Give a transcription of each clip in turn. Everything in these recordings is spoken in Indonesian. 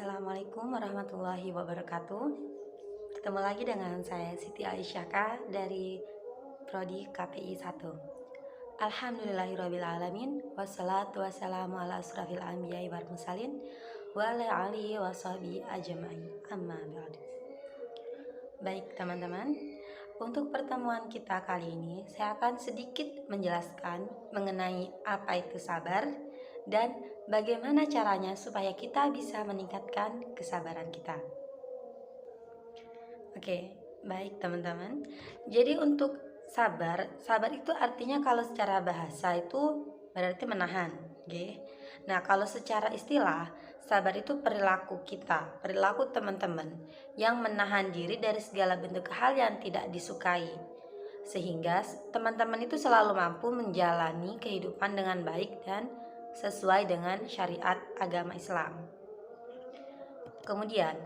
Assalamualaikum warahmatullahi wabarakatuh. Ketemu lagi dengan saya Siti Aisyaka dari Prodi KPI 1. Alhamdulillahirrabbilalamin. Wassalatu wassalamu ala asrafil anbiya'i wal mursalin wa ala alihi wa sahbihi ajma'in. Amma ba'du. Baik teman-teman, untuk pertemuan kita kali ini saya akan sedikit menjelaskan mengenai apa itu sabar dan bagaimana caranya supaya kita bisa meningkatkan kesabaran kita. Oke, baik teman-teman. Jadi untuk sabar itu artinya kalau secara bahasa itu berarti menahan, oke. Nah, kalau secara istilah, sabar itu perilaku kita, perilaku teman-teman yang menahan diri dari segala bentuk hal yang tidak disukai. Sehingga teman-teman itu selalu mampu menjalani kehidupan dengan baik dan sesuai dengan syariat agama Islam. Kemudian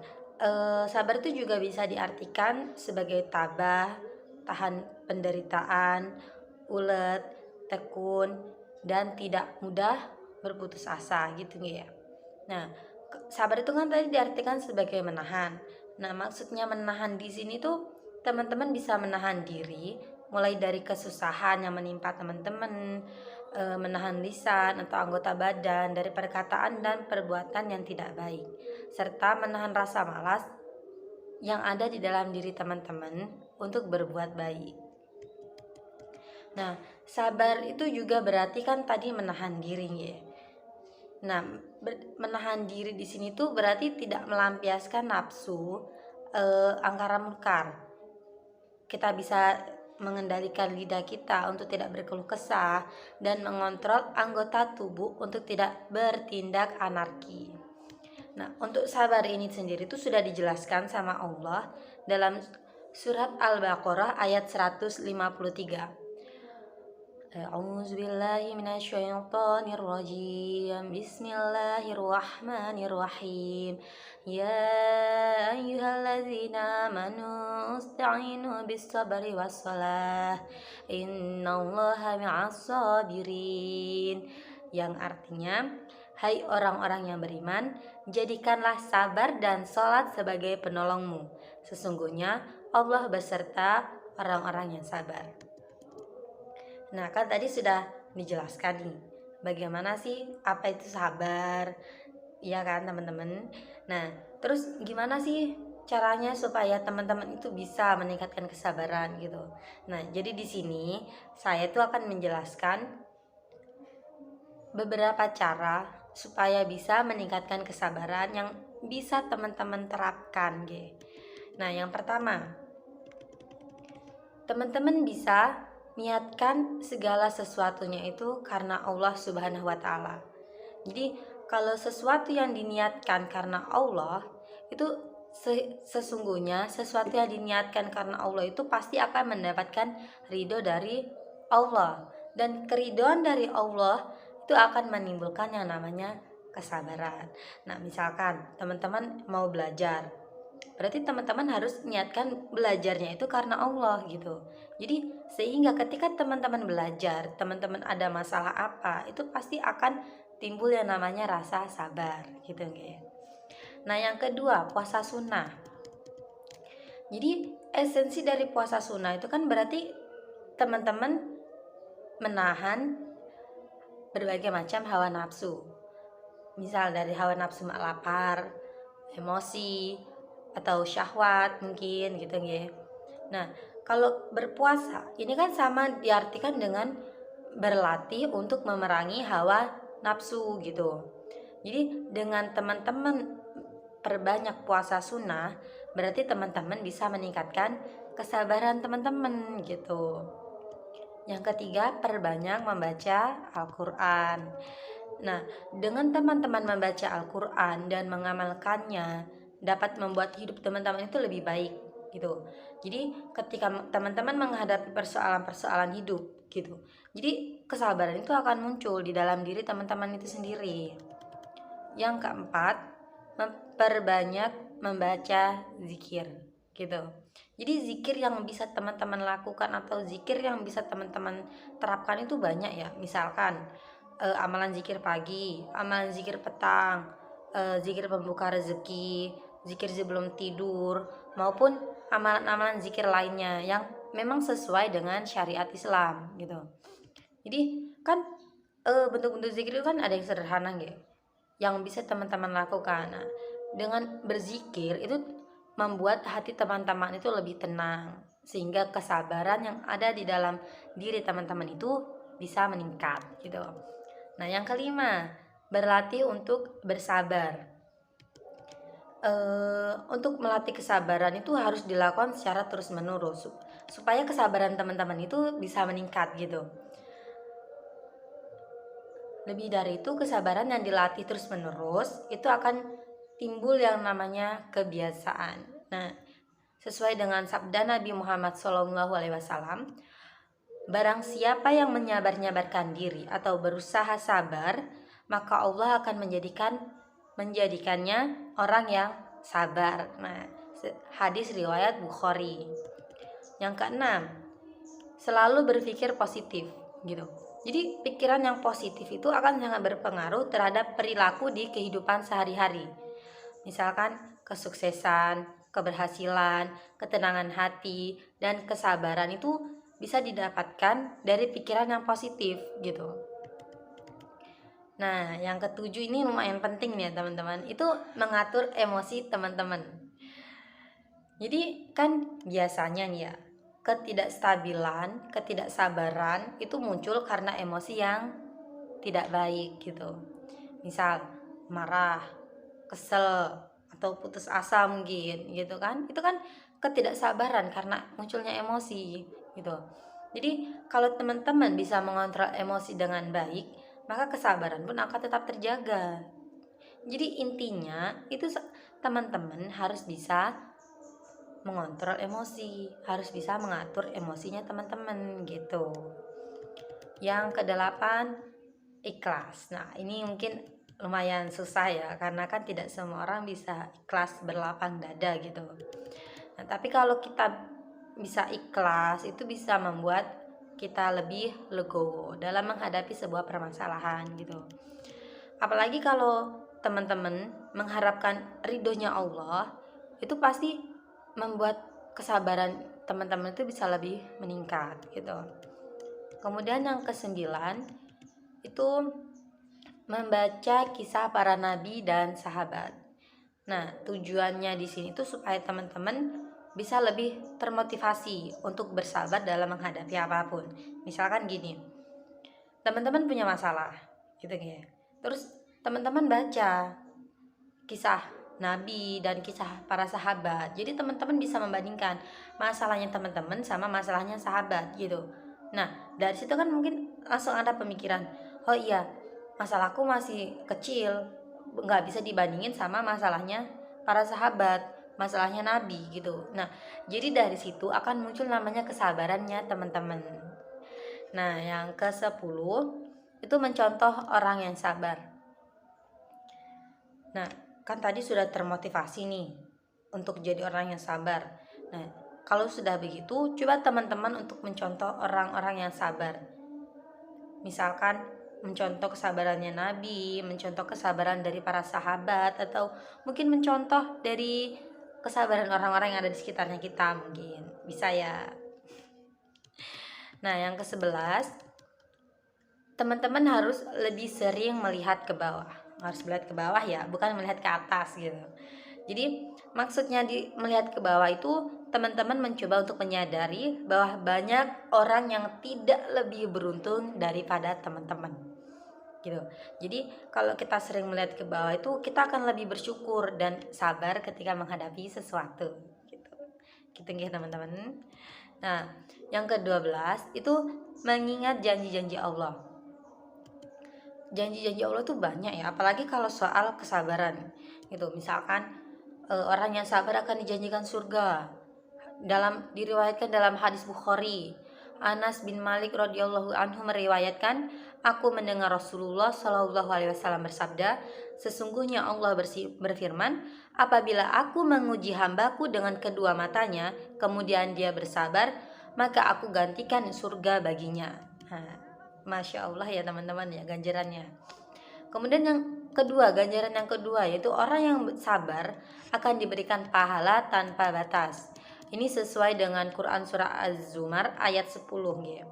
sabar itu juga bisa diartikan sebagai tabah, tahan penderitaan, ulet, tekun, dan tidak mudah berputus asa gitu ya. Nah, sabar itu kan tadi diartikan sebagai menahan. Nah, maksudnya menahan di sini tuh teman-teman bisa menahan diri mulai dari kesusahan yang menimpa teman-teman, menahan lisan atau anggota badan dari perkataan dan perbuatan yang tidak baik, serta menahan rasa malas yang ada di dalam diri teman-teman untuk berbuat baik. Nah, sabar itu juga berarti kan tadi menahan diri ya. Nah, menahan diri di sini tuh berarti tidak melampiaskan nafsu angkara murka. Kita bisa mengendalikan lidah kita untuk tidak berkeluh kesah dan mengontrol anggota tubuh untuk tidak bertindak anarki. Nah, untuk sabar ini sendiri itu sudah dijelaskan sama Allah dalam surat Al-Baqarah ayat 153. A'udzubillahi minasyaitonirrajim. Bismillahirrahmanirrahim. Ya ayyuhallazina amanu ista'inu bis-sabri was-shalah. Innallaha ma'as-sabirin. Yang artinya, hai orang-orang yang beriman, jadikanlah sabar dan sholat sebagai penolongmu. Sesungguhnya Allah beserta orang-orang yang sabar. Nah, kan tadi sudah dijelaskan nih bagaimana sih apa itu sabar, ya kan teman-teman. Nah, terus gimana sih caranya supaya teman-teman itu bisa meningkatkan kesabaran gitu. Nah, jadi di sini saya tuh akan menjelaskan beberapa cara supaya bisa meningkatkan kesabaran yang bisa teman-teman terapkan gitu. Nah, yang pertama, teman-teman bisa niatkan segala sesuatunya itu karena Allah Subhanahu wa Ta'ala. Jadi, kalau sesuatu yang diniatkan karena Allah, itu sesungguhnya sesuatu yang diniatkan karena Allah itu pasti akan mendapatkan ridho dari Allah. Dan keridhaan dari Allah itu akan menimbulkan yang namanya kesabaran. Nah, misalkan teman-teman mau belajar, berarti teman-teman harus niatkan belajarnya itu karena Allah gitu. Jadi sehingga ketika teman-teman belajar, teman-teman ada masalah apa, itu pasti akan timbul yang namanya rasa sabar gitu ya. Nah, yang kedua, puasa sunnah. Jadi esensi dari puasa sunnah itu kan berarti teman-teman menahan berbagai macam hawa nafsu. Misal dari hawa nafsu lapar, emosi, atau syahwat mungkin gitu ya. Nah, kalau berpuasa ini kan sama diartikan dengan berlatih untuk memerangi hawa nafsu gitu. Jadi dengan teman-teman perbanyak puasa sunnah, berarti teman-teman bisa meningkatkan kesabaran teman-teman gitu. Yang ketiga, perbanyak membaca Al-Quran. Nah, dengan teman-teman membaca Al-Quran dan mengamalkannya dapat membuat hidup teman-teman itu lebih baik gitu. Jadi ketika teman-teman menghadapi persoalan-persoalan hidup gitu, jadi kesabaran itu akan muncul di dalam diri teman-teman itu sendiri. Yang keempat, memperbanyak membaca zikir gitu. Jadi zikir yang bisa teman-teman lakukan atau zikir yang bisa teman-teman terapkan itu banyak ya. Misalkan amalan zikir pagi, amalan zikir petang, zikir pembuka rezeki, zikir sebelum tidur, maupun amalan-amalan zikir lainnya yang memang sesuai dengan syariat Islam gitu. Jadi kan bentuk-bentuk zikir itu kan ada yang sederhana gitu, yang bisa teman-teman lakukan. Nah, dengan berzikir itu membuat hati teman-teman itu lebih tenang, sehingga kesabaran yang ada di dalam diri teman-teman itu bisa meningkat gitu. Nah, yang kelima, berlatih untuk bersabar. Untuk melatih kesabaran itu harus dilakukan secara terus-menerus supaya kesabaran teman-teman itu bisa meningkat gitu. Lebih dari itu, kesabaran yang dilatih terus-menerus itu akan timbul yang namanya kebiasaan. Nah, sesuai dengan sabda Nabi Muhammad SAW, barang siapa yang menyabar-nyabarkan diri atau berusaha sabar, maka Allah akan menjadikannya orang yang sabar. Nah, hadis riwayat Bukhari. Yang keenam, selalu berpikir positif gitu. Jadi pikiran yang positif itu akan sangat berpengaruh terhadap perilaku di kehidupan sehari-hari. Misalkan kesuksesan, keberhasilan, ketenangan hati, dan kesabaran itu bisa didapatkan dari pikiran yang positif gitu. Nah, yang ketujuh ini lumayan penting nih ya teman-teman. Itu mengatur emosi teman-teman. Jadi kan biasanya nih ya, ketidakstabilan, ketidaksabaran itu muncul karena emosi yang tidak baik gitu. Misal marah, kesel, atau putus asa mungkin gitu kan. Itu kan ketidaksabaran karena munculnya emosi gitu. Jadi kalau teman-teman bisa mengontrol emosi dengan baik, maka kesabaran pun akan tetap terjaga. Jadi intinya itu teman-teman harus bisa mengontrol emosi, harus bisa mengatur emosinya teman-teman gitu. Yang kedelapan, ikhlas. Nah, ini mungkin lumayan susah ya, karena kan tidak semua orang bisa ikhlas berlapang dada gitu. Nah, tapi kalau kita bisa ikhlas, itu bisa membuat kita lebih legowo dalam menghadapi sebuah permasalahan gitu. Apalagi kalau teman-teman mengharapkan ridhonya Allah, itu pasti membuat kesabaran teman-teman itu bisa lebih meningkat gitu. Kemudian yang kesembilan itu membaca kisah para nabi dan sahabat. Nah, tujuannya di sini tuh supaya teman-teman bisa lebih termotivasi untuk bersabar dalam menghadapi apapun. Misalkan gini, teman-teman punya masalah gitu ya. Terus teman-teman baca kisah nabi dan kisah para sahabat. Jadi teman-teman bisa membandingkan masalahnya teman-teman sama masalahnya sahabat gitu. Nah, dari situ kan mungkin langsung ada pemikiran, oh iya, masalahku masih kecil, nggak bisa dibandingin sama masalahnya para sahabat, masalahnya nabi gitu. Nah, jadi dari situ akan muncul namanya kesabarannya teman-teman. Nah, yang ke-10 itu mencontoh orang yang sabar. Nah, kan tadi sudah termotivasi nih untuk jadi orang yang sabar. Nah, kalau sudah begitu, coba teman-teman untuk mencontoh orang-orang yang sabar. Misalkan mencontoh kesabarannya Nabi, mencontoh kesabaran dari para sahabat, atau mungkin mencontoh dari kesabaran orang-orang yang ada di sekitarnya kita mungkin. Bisa ya. Nah, yang ke-11, teman-teman harus lebih sering melihat ke bawah. Harus melihat ke bawah ya, bukan melihat ke atas gitu. Jadi maksudnya melihat ke bawah itu teman-teman mencoba untuk menyadari bahwa banyak orang yang tidak lebih beruntung daripada teman-teman gitu. Jadi kalau kita sering melihat ke bawah itu kita akan lebih bersyukur dan sabar ketika menghadapi sesuatu gitu. Gitu ya teman-teman. Nah, yang ke-12 itu mengingat janji-janji Allah. Janji-janji Allah tuh banyak ya, apalagi kalau soal kesabaran gitu. Misalkan orang yang sabar akan dijanjikan surga. Diriwayatkan dalam hadis Bukhari, Anas bin Malik radhiyallahu anhu meriwayatkan, aku mendengar Rasulullah shallallahu alaihi wasallam bersabda, sesungguhnya Allah berfirman, apabila aku menguji hambaku dengan kedua matanya, kemudian dia bersabar, maka aku gantikan surga baginya. Masya Allah ya teman-teman ya ganjarannya. Kemudian yang kedua, ganjaran yang kedua yaitu orang yang sabar akan diberikan pahala tanpa batas. Ini sesuai dengan Quran surah Az-Zumar ayat 10 gitu.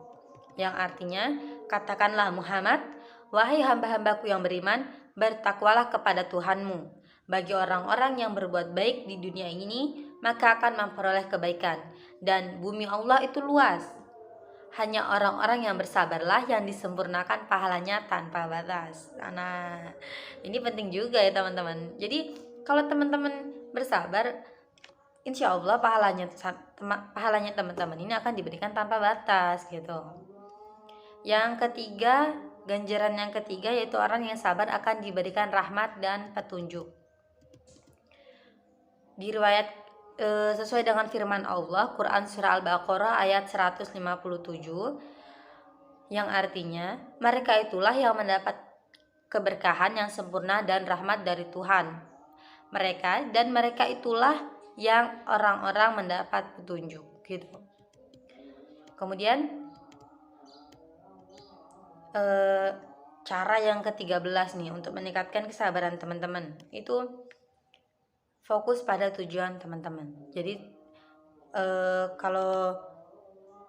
Yang artinya, katakanlah Muhammad, wahai hamba-hambaku yang beriman, bertakwalah kepada Tuhanmu. Bagi orang-orang yang berbuat baik di dunia ini, maka akan memperoleh kebaikan. Dan bumi Allah itu luas. Hanya orang-orang yang bersabarlah yang disempurnakan pahalanya tanpa batas. Nah, ini penting juga ya teman-teman. Jadi kalau teman-teman bersabar, insya Allah pahalanya teman-teman ini akan diberikan tanpa batas gitu. Yang ketiga, ganjaran yang ketiga yaitu orang yang sabar akan diberikan rahmat dan petunjuk. Diriwayat sesuai dengan firman Allah, Quran surah Al-Baqarah ayat 157, yang artinya mereka itulah yang mendapat keberkahan yang sempurna dan rahmat dari Tuhan mereka itulah yang orang-orang mendapat petunjuk gitu. Kemudian cara yang ke-13 nih untuk meningkatkan kesabaran teman-teman itu fokus pada tujuan teman-teman. Jadi kalau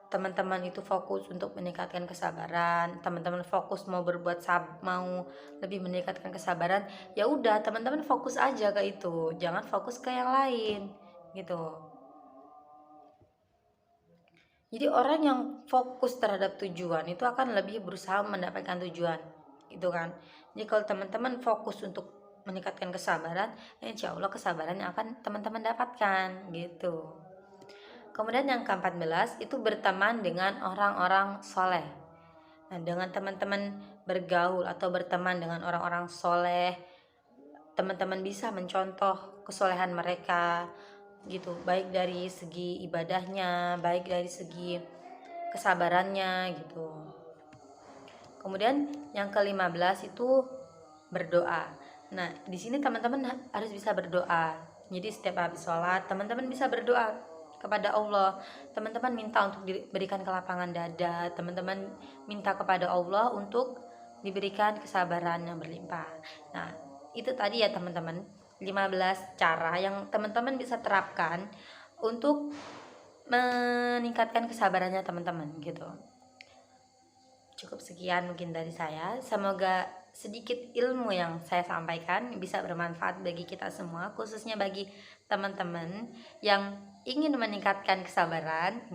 teman-teman itu fokus untuk meningkatkan kesabaran, teman-teman fokus mau mau lebih meningkatkan kesabaran, ya udah teman-teman fokus aja ke itu, jangan fokus ke yang lain gitu. Jadi orang yang fokus terhadap tujuan itu akan lebih berusaha mendapatkan tujuan gitu kan. Jadi kalau teman-teman fokus untuk meningkatkan kesabaran, insya Allah kesabaran yang akan teman-teman dapatkan gitu. Kemudian yang ke-14 itu berteman dengan orang-orang soleh. Nah, dengan teman-teman bergaul atau berteman dengan orang-orang soleh, teman-teman bisa mencontoh kesolehan mereka gitu, baik dari segi ibadahnya, baik dari segi kesabarannya gitu. Kemudian yang ke-15 itu berdoa. Nah, di sini teman-teman harus bisa berdoa. Jadi setiap habis sholat, teman-teman bisa berdoa kepada Allah. Teman-teman minta untuk diberikan kelapangan dada. Teman-teman minta kepada Allah untuk diberikan kesabaran yang berlimpah. Nah, itu tadi ya teman-teman, 15 cara yang teman-teman bisa terapkan untuk meningkatkan kesabarannya teman-teman gitu. Cukup sekian mungkin dari saya. Semoga sedikit ilmu yang saya sampaikan bisa bermanfaat bagi kita semua, khususnya bagi teman-teman yang ingin meningkatkan kesabaran.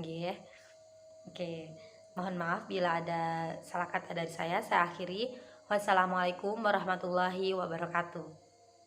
Oke. Mohon maaf bila ada salah kata dari saya. Saya akhiri. Wassalamualaikum warahmatullahi wabarakatuh.